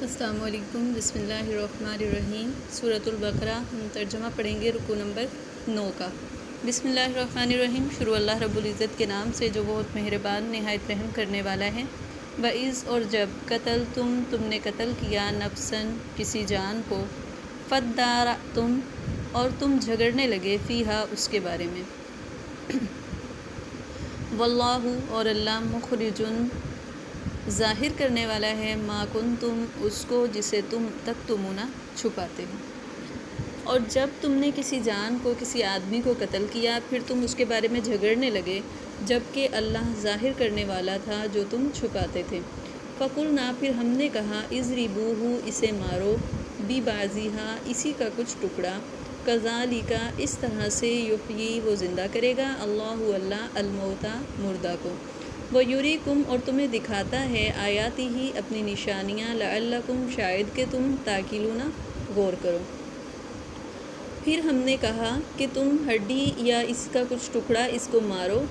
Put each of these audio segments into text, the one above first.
السلام علیکم، بسم اللہ الرحمن الرحیم۔ سورۃ البقرہ ہم ترجمہ پڑھیں گے رکوع نمبر 9 کا۔ بسم اللہ الرحمن الرحیم، شروع اللہ رب العزت کے نام سے جو بہت مہربان نہایت رحم کرنے والا ہے۔ وَإِذْ اور جب تم نے قتل کیا نفساً کسی جان کو، فَادَّارَأْتُمْ اور تم جھگڑنے لگے فیہا اس کے بارے میں۔ واللہ اور اللہ مخرجن ظاہر کرنے والا ہے ما کنتم اس کو جسے تم تکتمون چھپاتے ہو۔ اور جب تم نے کسی جان کو کسی آدمی کو قتل کیا پھر تم اس کے بارے میں جھگڑنے لگے جبکہ اللہ ظاہر کرنے والا تھا جو تم چھپاتے تھے۔ فقلنا پھر ہم نے کہا اضربوہ اسے مارو، ببعضھا اسی کا کچھ ٹکڑا، کذالک اس طرح سے یحیی وہ زندہ کرے گا اللہ الموتیٰ مردہ کو، وَیُریکم اور تمہیں دکھاتا ہے آیاتہ ہی اپنی نشانیاں، لعلکم شاید کہ تم تعقلون غور کرو۔ پھر ہم نے کہا کہ تم ہڈی یا اس کا کچھ ٹکڑا اس کو مارو،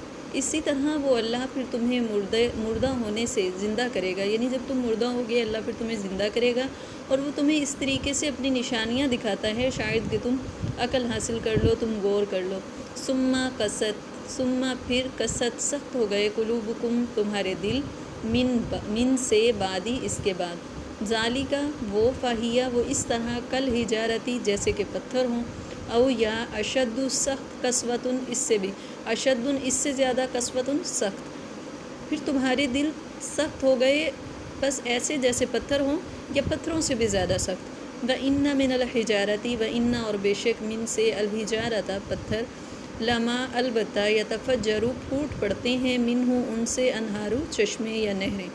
اسی طرح وہ اللہ پھر تمہیں مردہ ہونے سے زندہ کرے گا، یعنی جب تم مردہ ہوگے اللہ پھر تمہیں زندہ کرے گا اور وہ تمہیں اس طریقے سے اپنی نشانیاں دکھاتا ہے شاید کہ تم عقل حاصل کر لو، تم غور کر لو۔ ثم پھر قست سخت ہو گئے قلوبکم تمہارے دل، من سے بعدی اس کے بعد، ذالک وہ فہیہ وہ اس طرح کل حجارتی جیسے کہ پتھر ہوں، او یا اشد سخت قسوۃ اس سے بھی اشد اس سے زیادہ قسوۃ سخت، پھر تمہارے دل سخت ہو گئے بس ایسے جیسے پتھر ہوں یا پتھروں سے بھی زیادہ سخت۔ وَإِنَّ مِنَ الْحِجَارَةِ وَإِنَّ اور بے شک من سے الحجارۃ پتھر، لما البتہ یتفجر پھوٹ پڑتے ہیں منہ ان سے انہار چشمے یا نہریں،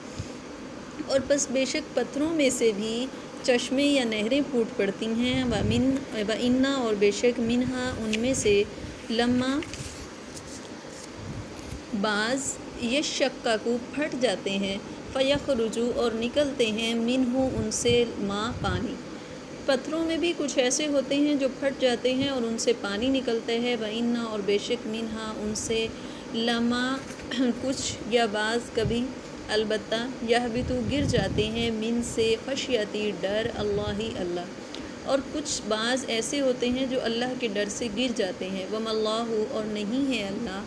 اور بس بے شک پتھروں میں سے بھی چشمے یا نہریں پھوٹ پڑتی ہیں۔ وَإِنَّ اور بے شک منہا ان میں سے لما بعض یشقق پھٹ جاتے ہیں، فیخرج اور نکلتے ہیں منہ ان سے ماء پانی، پتھروں میں بھی کچھ ایسے ہوتے ہیں جو پھٹ جاتے ہیں اور ان سے پانی نکلتا ہے۔ وَإِنَّ اور بے شک منہا ان سے لما کچھ یا بعض کبھی البتہ یہبط گر جاتے ہیں من سے خشیتی ڈر اللہ اور کچھ بعض ایسے ہوتے ہیں جو اللہ کے ڈر سے گر جاتے ہیں۔ وَمَا اللَّهُ اور نہیں ہے اللہ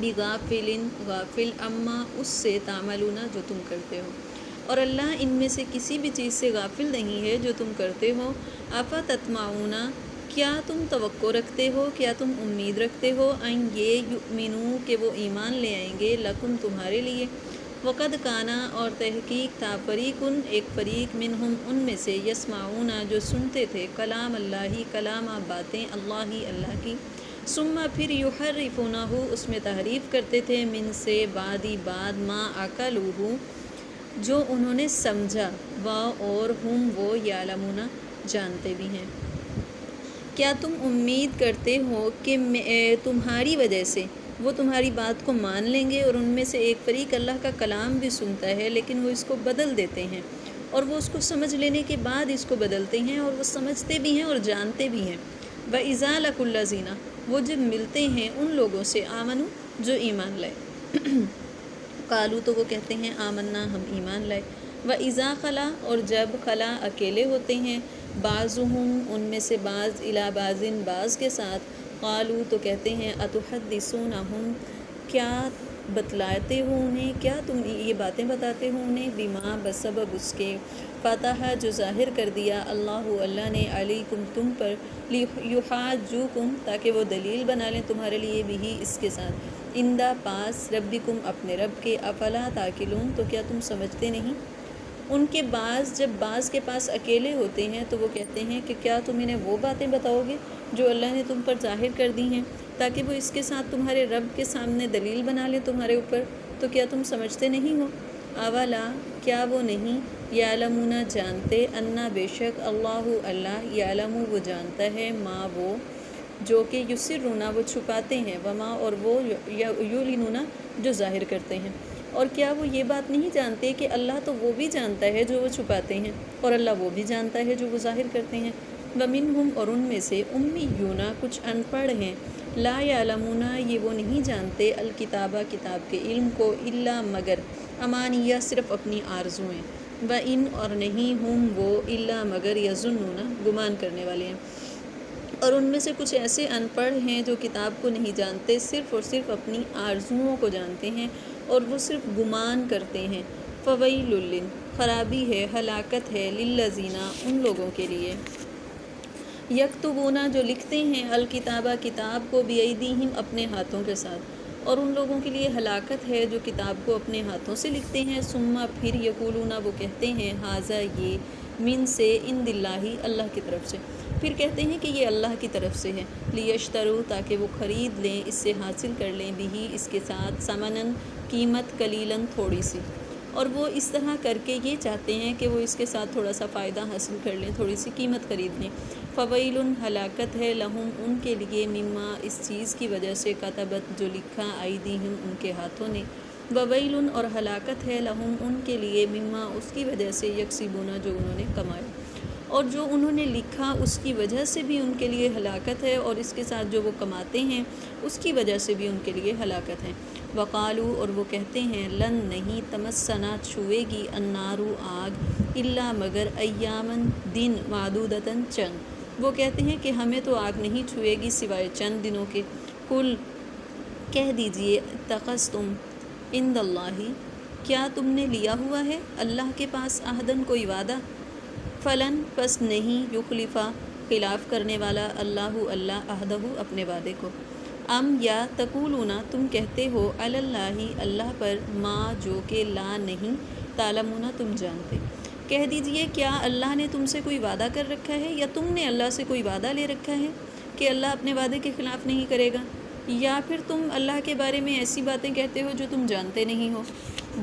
بغافل غافل اما اس سے تعملون جو تم کرتے ہو، اور اللہ ان میں سے کسی بھی چیز سے غافل نہیں ہے جو تم کرتے ہو۔ افتطمعون کیا تم توقع رکھتے ہو، کیا تم امید رکھتے ہو، ان یہ یؤمنوا کہ وہ ایمان لے آئیں گے لکم تمہارے لیے، وقد کانا اور تحقیق تھا فریقن ایک فریق منہم ان میں سے یسمعون جو سنتے تھے کلام اللہ کلام باتیں اللہ کی، ثم پھر یحرفونہ اس میں تحریف کرتے تھے من سے بعد ما عقلوہ جو انہوں نے سمجھا، اور ہم وہ یعلمون جانتے بھی ہیں۔ کیا تم امید کرتے ہو کہ تمہاری وجہ سے وہ تمہاری بات کو مان لیں گے، اور ان میں سے ایک فریق اللہ کا کلام بھی سنتا ہے لیکن وہ اس کو بدل دیتے ہیں، اور وہ اس کو سمجھ لینے کے بعد اس کو بدلتے ہیں، اور وہ سمجھتے بھی ہیں اور جانتے بھی ہیں۔ وَإِذَا لَقُوا الَّذِينَ وہ جب ملتے ہیں ان لوگوں سے آمنوا جو ایمان لائے، قالوا تو وہ کہتے ہیں آمنا ہم ایمان لائے، وَإِذَا خَلَا اور جب خلا اکیلے ہوتے ہیں، بعضهم ان میں سے بعض الی بعض بعض کے ساتھ، قالوا تو کہتے ہیں اتحدثونہم کیا بتلاتے ہو انہیں، کیا تم یہ باتیں بتاتے ہو انہیں، بما بسبب اس کے فتح جو ظاہر کر دیا اللہ نے علیکم تم پر، لیحاجوکم تاکہ وہ دلیل بنا لیں تمہارے لیے بھی اس کے ساتھ، اندہ پاس ربکم اپنے رب کے، افلا تعقلون تو کیا تم سمجھتے نہیں۔ ان کے بعض جب بعض کے پاس اکیلے ہوتے ہیں تو وہ کہتے ہیں کہ کیا تم انہیں وہ باتیں بتاؤ گے جو اللہ نے تم پر ظاہر کر دی ہیں تاکہ وہ اس کے ساتھ تمہارے رب کے سامنے دلیل بنا لیں تمہارے اوپر، تو کیا تم سمجھتے نہیں ہو۔ اولا کیا وہ نہیں یعلمون جانتے، انا بے شک اللہ یعلم وہ جانتا ہے، ما وہ جو کہ یسرون وہ چھپاتے ہیں، وما اور وہ یعلنون جو ظاہر کرتے ہیں۔ اور کیا وہ یہ بات نہیں جانتے کہ اللہ تو وہ بھی جانتا ہے جو وہ چھپاتے ہیں، اور اللہ وہ بھی جانتا ہے جو وہ ظاہر کرتے ہیں۔ ومنہم اور ان میں سے امیون کچھ ان پڑھ ہیں، لا یعلمون یہ وہ نہیں جانتے الکتابہ کتاب کے علم کو، الا مگر امانیہ صرف اپنی آرزوئیں، و ان اور نہیں ہم وہ الا مگر یظنون گمان کرنے والے ہیں، اور ان میں سے کچھ ایسے ان پڑھ ہیں جو کتاب کو نہیں جانتے، صرف اور صرف اپنی آرزوؤں کو جانتے ہیں اور وہ صرف گمان کرتے ہیں۔ فویل خرابی ہے، ہلاکت ہے، للذین ان لوگوں کے لیے، یکتبون جو لکھتے ہیں، الکتابہ کتاب کو، بیدیہم اپنے ہاتھوں کے ساتھ، اور ان لوگوں کے لیے ہلاکت ہے جو کتاب کو اپنے ہاتھوں سے لکھتے ہیں، ثم پھر یقولون وہ کہتے ہیں، ھذا یہ، من سے، عند اللہ اللہ کی طرف سے، پھر کہتے ہیں کہ یہ اللہ کی طرف سے ہے، لیشتروا تاکہ وہ خرید لیں، اس سے حاصل کر لیں، بھی اس کے ساتھ، ثمناً قیمت، قلیلاً تھوڑی سی، اور وہ اس طرح کر کے یہ چاہتے ہیں کہ وہ اس کے ساتھ تھوڑا سا فائدہ حاصل کر لیں، تھوڑی سی قیمت خرید لیں۔ فویل ہلاکت ہے، لہم ان کے لیے، مما اس چیز کی وجہ سے، کتبت جو لکھا، ایدیہم ان کے ہاتھوں نے، وویل اور ہلاکت ہے، لہم ان کے لیے، مما اس کی وجہ سے، یکسبون جو انہوں نے کمایا، اور جو انہوں نے لکھا اس کی وجہ سے بھی ان کے لیے ہلاکت ہے، اور اس کے ساتھ جو وہ کماتے ہیں اس کی وجہ سے بھی ان کے لیے ہلاکت ہے۔ وقالو اور وہ کہتے ہیں، لن نہیں، تمسنا چھوئے گی، النار آگ، الا مگر، ایامن دن، معدودتاً چند، وہ کہتے ہیں کہ ہمیں تو آگ نہیں چھوئے گی سوائے چند دنوں کے۔ کل کہہ دیجئے، اتخذتم عند اللہ کیا تم نے لیا ہوا ہے اللہ کے پاس، عہدن کوئی وعدہ، فلن پس نہیں، یخلفا خلاف کرنے والا، اللہ عہدہ اپنے وعدے کو، ام یا تقولون تم کہتے ہو، علی اللہ اللہ پر، ما جو کہ لا نہیں، تعلمون تم جانتے، کہہ دیجئے کیا اللہ نے تم سے کوئی وعدہ کر رکھا ہے، یا تم نے اللہ سے کوئی وعدہ لے رکھا ہے کہ اللہ اپنے وعدے کے خلاف نہیں کرے گا، یا پھر تم اللہ کے بارے میں ایسی باتیں کہتے ہو جو تم جانتے نہیں ہو۔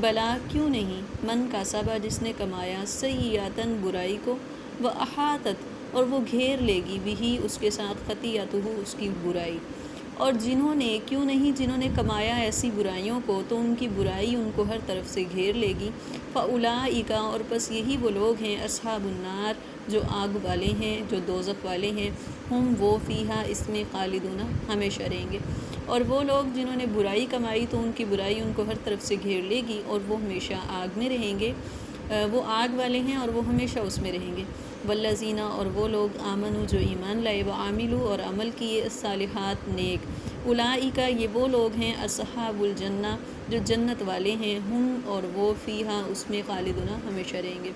بلا کیوں نہیں، من کا سبا جس نے کمایا، سیئاتن برائی کو، و احاطت اور وہ گھیر لے گی، بھی اس کے ساتھ، خطیئتہ اس کی برائی، اور جنہوں نے، کیوں نہیں جنہوں نے کمایا ایسی برائیوں کو تو ان کی برائی ان کو ہر طرف سے گھیر لے گی، فاولئک اور پس یہی وہ لوگ ہیں، اصحاب النار جو آگ والے ہیں، جو دوزخ والے ہیں، ہم وہ فیہا اس میں، خالدون ہمیشہ رہیں گے، اور وہ لوگ جنہوں نے برائی کمائی تو ان کی برائی ان کو ہر طرف سے گھیر لے گی اور وہ ہمیشہ آگ میں رہیں گے، وہ آگ والے ہیں اور وہ ہمیشہ اس میں رہیں گے۔ والذین اور وہ لوگ، آمنوا جو ایمان لائے، وعاملوا اور عمل کیے، الصالحات نیک، اولئک یہ وہ لوگ ہیں، اصحاب الجنہ جو جنت والے ہیں، ہم اور وہ فیہا اس میں، خالدون ہمیشہ رہیں گے،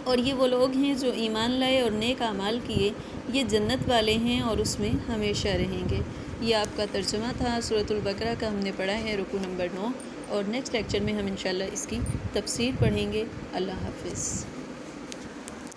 اور یہ وہ لوگ ہیں جو ایمان لائے اور نیک اعمال کیے، یہ جنت والے ہیں اور اس میں ہمیشہ رہیں گے۔ یہ آپ کا ترجمہ تھا سورۃ البقرہ کا، ہم نے پڑھا ہے رکوع نمبر 9، اور نیکسٹ لیکچر میں ہم انشاءاللہ اس کی تفسیر پڑھیں گے۔ اللہ حافظ۔